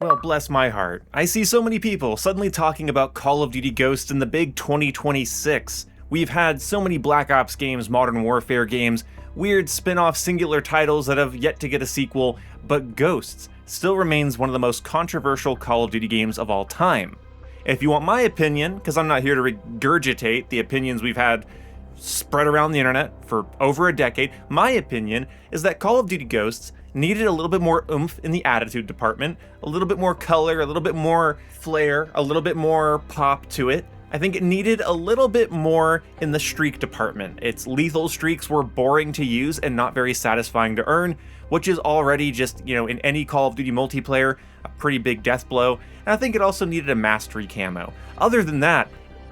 Well, bless my heart. I see so many people suddenly talking about Call of Duty Ghosts in the big 2026. We've had so many Black Ops games, Modern Warfare games, weird spin-off singular titles that have yet to get a sequel, but Ghosts still remains one of the most controversial Call of Duty games of all time. If you want my opinion, because I'm not here to regurgitate the opinions we've had spread around the internet for over a decade, my opinion is that Call of Duty Ghosts needed a little bit more oomph in the attitude department, a little bit more color, a little bit more flair, a little bit more pop to it. I think it needed a little bit more in the streak department. Its lethal streaks were boring to use and not very satisfying to earn, which is already just, in any Call of Duty multiplayer, a pretty big death blow. And I think it also needed a mastery camo. Other than that,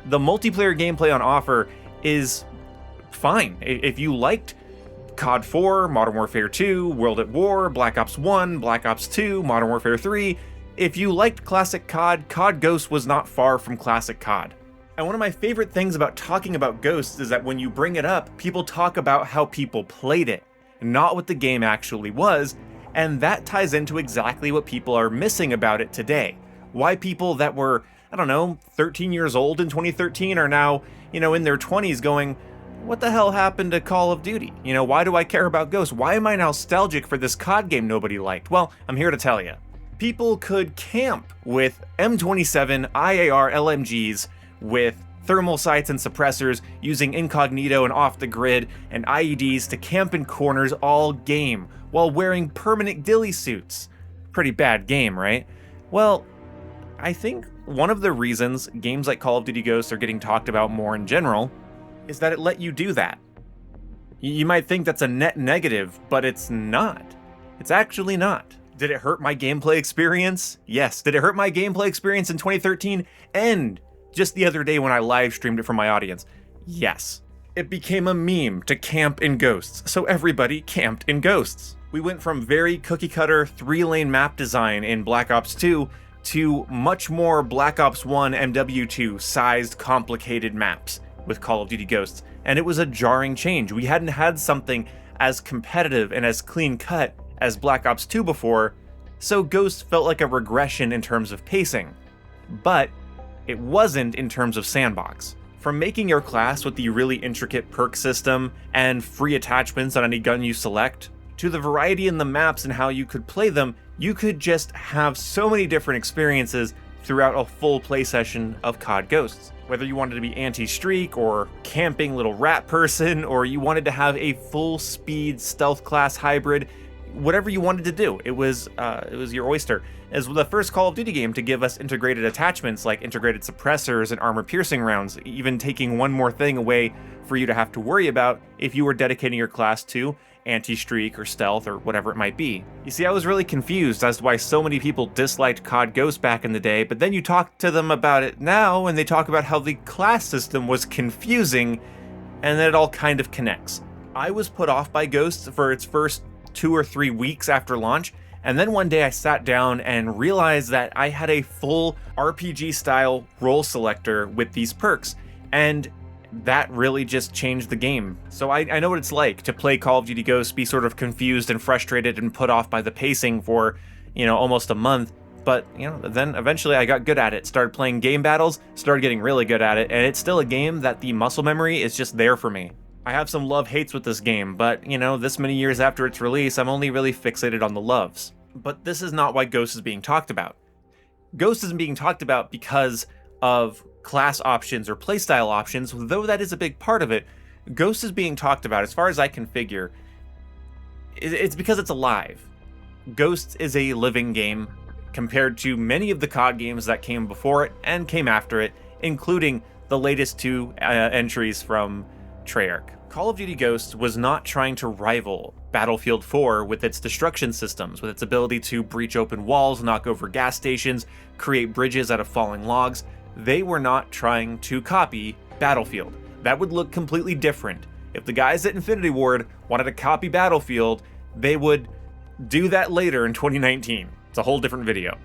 the multiplayer gameplay on offer is fine. If you liked CoD 4, Modern Warfare 2, World at War, Black Ops 1, Black Ops 2, Modern Warfare 3, if you liked classic CoD, CoD Ghosts was not far from classic CoD. And one of my favorite things about talking about Ghosts is that when you bring it up, people talk about how people played it, not what the game actually was, and that ties into exactly what people are missing about it today. Why people that were, 13 years old in 2013 are now, in their 20s going, what the hell happened to Call of Duty? Why do I care about Ghosts? Why am I nostalgic for this CoD game nobody liked? Well, I'm here to tell you. People could camp with M27 IAR LMGs with thermal sights and suppressors using incognito and off the grid and IEDs to camp in corners all game while wearing permanent ghillie suits. Pretty bad game, right? Well, I think one of the reasons games like Call of Duty Ghosts are getting talked about more in general is that it let you do that. You might think that's a net negative, but it's not. It's actually not. Did it hurt my gameplay experience? Yes. Did it hurt my gameplay experience in 2013 and just the other day when I live streamed it for my audience? Yes. It became a meme to camp in Ghosts, so everybody camped in Ghosts. We went from very cookie-cutter 3-lane map design in Black Ops 2 to much more Black Ops 1 MW2 sized complicated maps with Call of Duty Ghosts, and it was a jarring change. We hadn't had something as competitive and as clean-cut as Black Ops 2 before, so Ghosts felt like a regression in terms of pacing. But it wasn't in terms of sandbox. From making your class with the really intricate perk system and free attachments on any gun you select, to the variety in the maps and how you could play them, you could just have so many different experiences throughout a full play session of CoD Ghosts. Whether you wanted to be anti-streak or camping little rat person, or you wanted to have a full speed stealth class hybrid, whatever you wanted to do, it was your oyster. As the first Call of Duty game to give us integrated attachments like integrated suppressors and armor-piercing rounds, even taking one more thing away for you to have to worry about if you were dedicating your class to anti-streak or stealth or whatever it might be. You see, I was really confused as to why so many people disliked CoD Ghosts back in the day, but then you talk to them about it now and they talk about how the class system was confusing and then it all kind of connects. I was put off by Ghosts for its first 2 or 3 weeks after launch, and then one day I sat down and realized that I had a full RPG style role selector with these perks, and that really just changed the game. So I know what it's like to play Call of Duty Ghosts, be sort of confused and frustrated and put off by the pacing for, almost a month. But, then eventually I got good at it, started playing game battles, started getting really good at it, and it's still a game that the muscle memory is just there for me. I have some love-hates with this game, but, this many years after its release, I'm only really fixated on the loves. But this is not why Ghost is being talked about. Ghost isn't being talked about because of class options or playstyle options, though that is a big part of it. Ghost is being talked about, as far as I can figure, it's because it's alive. Ghost is a living game compared to many of the CoD games that came before it and came after it, including the latest 2 entries from Treyarch. Call of Duty Ghosts was not trying to rival Battlefield 4 with its destruction systems, with its ability to breach open walls, knock over gas stations, create bridges out of falling logs. They were not trying to copy Battlefield. That would look completely different. If the guys at Infinity Ward wanted to copy Battlefield, they would do that later in 2019. It's a whole different video.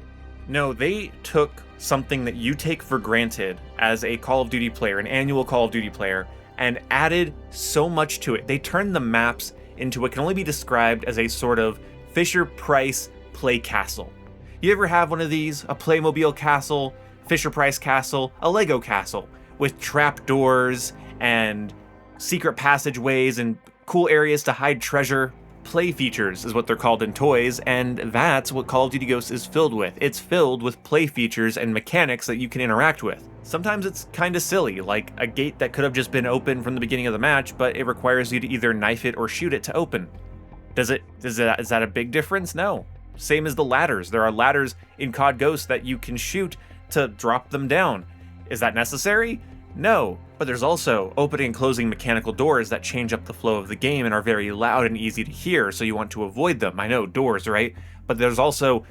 No, they took something that you take for granted as a Call of Duty player, an annual Call of Duty player, and added so much to it. They turned the maps into what can only be described as a sort of Fisher-Price play castle. You ever have one of these? A Playmobil castle, Fisher-Price castle, a Lego castle, with trapdoors and secret passageways and cool areas to hide treasure. Play features is what they're called in toys, and that's what Call of Duty Ghosts is filled with. It's filled with play features and mechanics that you can interact with. Sometimes it's kinda silly, like a gate that could have just been open from the beginning of the match, but it requires you to either knife it or shoot it to open. Is that a big difference? No. Same as the ladders. There are ladders in COD Ghosts that you can shoot to drop them down. Is that necessary? No. But there's also opening and closing mechanical doors that change up the flow of the game and are very loud and easy to hear, so you want to avoid them. I know, doors, right? But there's also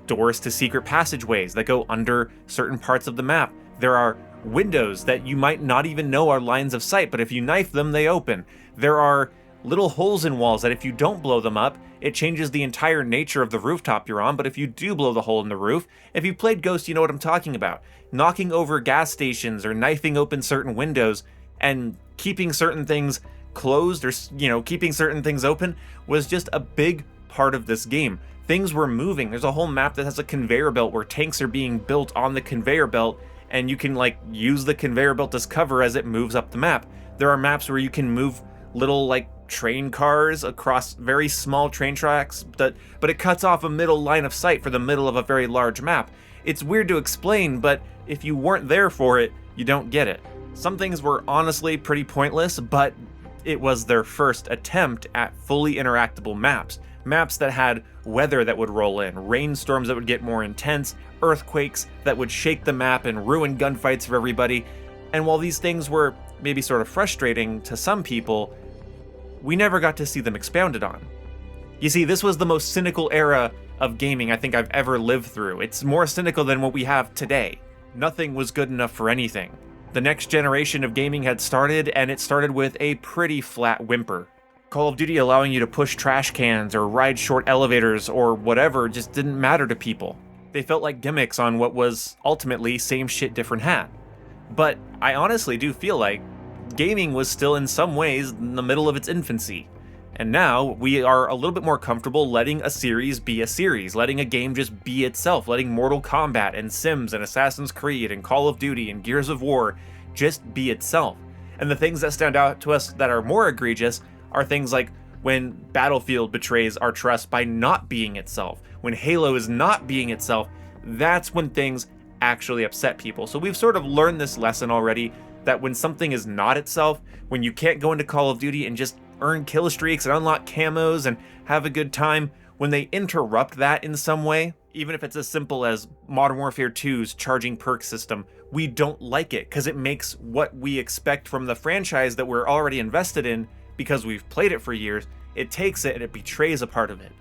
doors to secret passageways that go under certain parts of the map. There are windows that you might not even know are lines of sight, but if you knife them, they open. There are little holes in walls that if you don't blow them up, it changes the entire nature of the rooftop you're on, but if you do blow the hole in the roof, if you played Ghost, you know what I'm talking about. Knocking over gas stations or knifing open certain windows and keeping certain things closed or, keeping certain things open was just a big part of this game. Things were moving. There's a whole map that has a conveyor belt where tanks are being built on the conveyor belt, and you can use the conveyor belt as cover as it moves up the map. There are maps where you can move little train cars across very small train tracks, but it cuts off a middle line of sight for the middle of a very large map. It's weird to explain, but if you weren't there for it, you don't get it. Some things were honestly pretty pointless, but it was their first attempt at fully interactable maps. Maps that had weather that would roll in, rainstorms that would get more intense, earthquakes that would shake the map and ruin gunfights for everybody. And while these things were maybe sort of frustrating to some people, we never got to see them expounded on. You see, this was the most cynical era of gaming I think I've ever lived through. It's more cynical than what we have today. Nothing was good enough for anything. The next generation of gaming had started, and it started with a pretty flat whimper. Call of Duty allowing you to push trash cans or ride short elevators or whatever just didn't matter to people. They felt like gimmicks on what was ultimately same shit, different hat. But I honestly do feel like gaming was still in some ways in the middle of its infancy. And now we are a little bit more comfortable letting a series be a series, letting a game just be itself, letting Mortal Kombat and Sims and Assassin's Creed and Call of Duty and Gears of War just be itself. And the things that stand out to us that are more egregious are things like when Battlefield betrays our trust by not being itself, when Halo is not being itself. That's when things actually upset people. So we've sort of learned this lesson already, that when something is not itself, when you can't go into Call of Duty and just earn kill streaks and unlock camos and have a good time, when they interrupt that in some way, even if it's as simple as Modern Warfare 2's charging perk system, we don't like it because it makes what we expect from the franchise that we're already invested in because we've played it for years, it takes it and it betrays a part of it.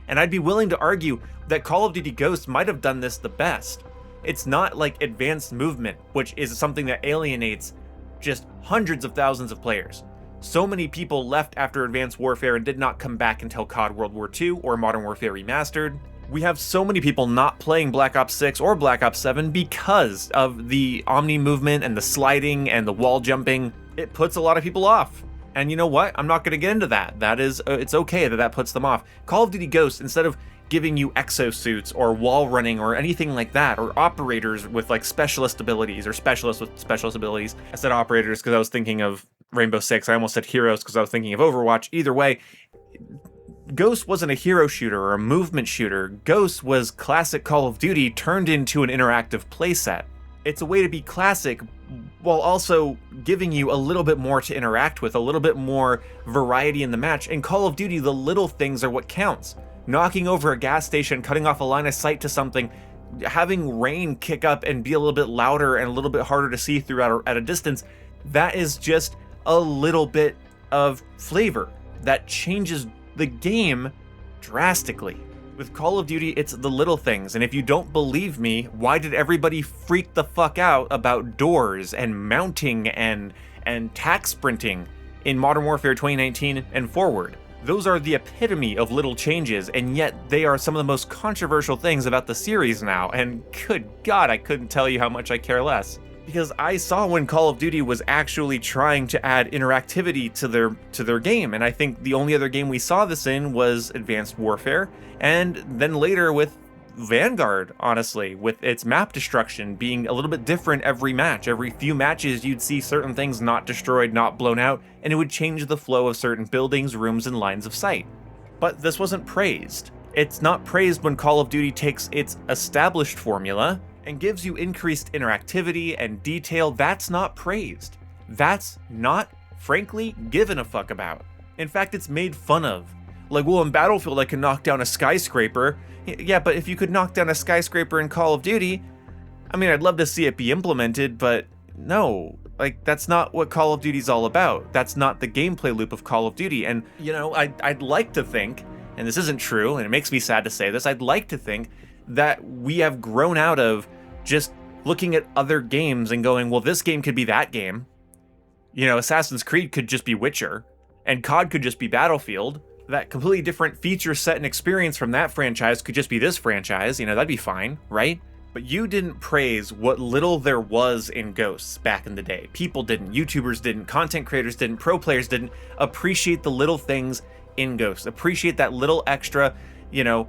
And I'd be willing to argue that Call of Duty Ghosts might have done this the best. It's not like advanced movement, which is something that alienates just hundreds of thousands of players. So many people left after Advanced Warfare and did not come back until COD World War II or Modern Warfare Remastered. We have so many people not playing Black Ops 6 or Black Ops 7 because of the Omni movement and the sliding and the wall jumping. It puts a lot of people off. And you know what? I'm not going to get into that. It's okay that puts them off. Call of Duty Ghosts, instead of giving you exosuits or wall running or anything like that, or operators with specialist abilities or specialists with specialist abilities. I said operators because I was thinking of Rainbow Six. I almost said heroes because I was thinking of Overwatch. Either way, Ghost wasn't a hero shooter or a movement shooter. Ghost was classic Call of Duty turned into an interactive playset. It's a way to be classic while also giving you a little bit more to interact with, a little bit more variety in the match. In Call of Duty, the little things are what counts. Knocking over a gas station, cutting off a line of sight to something, having rain kick up and be a little bit louder and a little bit harder to see through at a distance, that is just a little bit of flavor that changes the game drastically. With Call of Duty, it's the little things, and if you don't believe me, why did everybody freak the fuck out about doors and mounting and tack sprinting in Modern Warfare 2019 and forward? Those are the epitome of little changes, and yet they are some of the most controversial things about the series now, and good God, I couldn't tell you how much I care less. Because I saw when Call of Duty was actually trying to add interactivity to their game, and I think the only other game we saw this in was Advanced Warfare, and then later with Vanguard, honestly, with its map destruction being a little bit different every match. Every few matches, you'd see certain things not destroyed, not blown out, and it would change the flow of certain buildings, rooms, and lines of sight. But this wasn't praised. It's not praised when Call of Duty takes its established formula and gives you increased interactivity and detail. That's not praised. That's not, frankly, given a fuck about. In fact, it's made fun of. Like, well, in Battlefield I can knock down a skyscraper. Yeah, but if you could knock down a skyscraper in Call of Duty, I mean, I'd love to see it be implemented, but no. Like, that's not what Call of Duty's all about. That's not the gameplay loop of Call of Duty. And, you know, I'd like to think, and this isn't true, and it makes me sad to say this, I'd like to think that we have grown out of just looking at other games and going, well, this game could be that game. You know, Assassin's Creed could just be Witcher, and CoD could just be Battlefield. That completely different feature set and experience from that franchise could just be this franchise, you know, that'd be fine, right? But you didn't praise what little there was in Ghosts back in the day. People didn't, YouTubers didn't, content creators didn't, pro players didn't appreciate the little things in Ghosts. Appreciate that little extra, you know,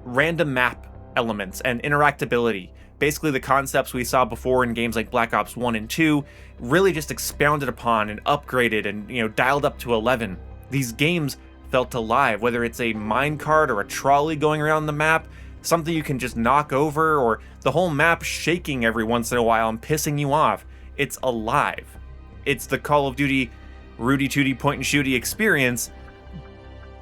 random map elements and interactability. Basically the concepts we saw before in games like Black Ops 1 and 2 really just expounded upon and upgraded and, you know, dialed up to 11. These games felt alive, whether it's a minecart or a trolley going around the map, something you can just knock over, or the whole map shaking every once in a while and pissing you off. It's alive. It's the Call of Duty Rudy Tooty point and shooty experience,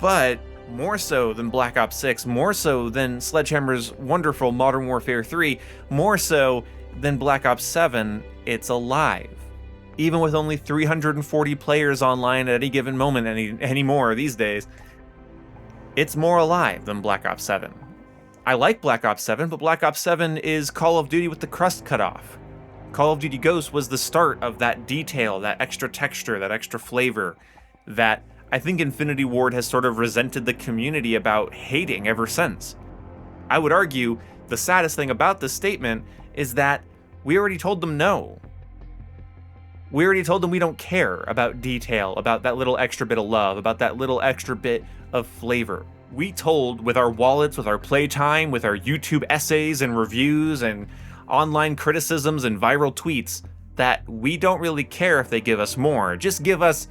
but more so than Black Ops 6, more so than Sledgehammer's wonderful Modern Warfare 3, more so than Black Ops 7, it's alive. Even with only 340 players online at any given moment anymore these days, it's more alive than Black Ops 7. I like Black Ops 7, but Black Ops 7 is Call of Duty with the crust cut off. Call of Duty Ghosts was the start of that detail, that extra texture, that extra flavor, that I think Infinity Ward has sort of resented the community about hating ever since. I would argue the saddest thing about this statement is that we already told them no. We already told them we don't care about detail, about that little extra bit of love, about that little extra bit of flavor. We told with our wallets, with our playtime, with our YouTube essays and reviews and online criticisms and viral tweets that we don't really care if they give us more. Just give us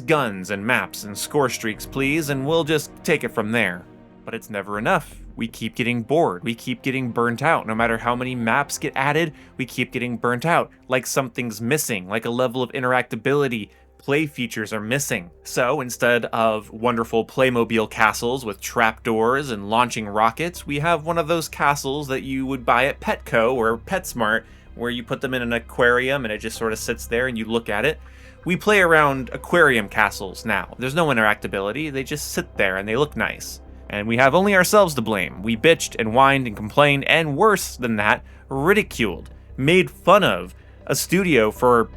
guns and maps and score streaks, please, and we'll just take it from there. But it's never enough. We keep getting bored. We keep getting burnt out. No matter how many maps get added, we keep getting burnt out. Like something's missing, like a level of interactability. Play features are missing. So instead of wonderful Playmobil castles with trapdoors and launching rockets, we have one of those castles that you would buy at Petco or PetSmart, where you put them in an aquarium and it just sort of sits there and you look at it. We play around aquarium castles now. There's no interactability. They just sit there and they look nice. And we have only ourselves to blame. We bitched and whined and complained, and worse than that, ridiculed, made fun of a studio for,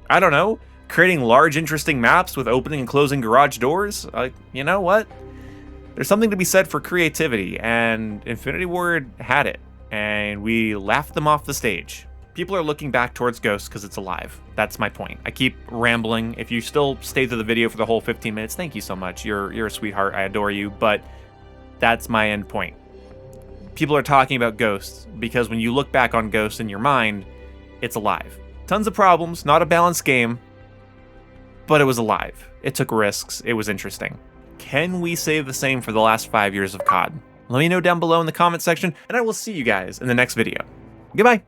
I don't know, creating large, interesting maps with opening and closing garage doors. You know what? There's something to be said for creativity, and Infinity Ward had it, and we laughed them off the stage. People are looking back towards Ghosts because it's alive. That's my point. I keep rambling. If you still stay through the video for the whole 15 minutes, thank you so much. You're a sweetheart. I adore you, but that's my end point. People are talking about Ghosts because when you look back on Ghosts in your mind, it's alive. Tons of problems, not a balanced game, but it was alive. It took risks. It was interesting. Can we say the same for the last 5 years of CoD? Let me know down below in the comment section, and I will see you guys in the next video. Goodbye.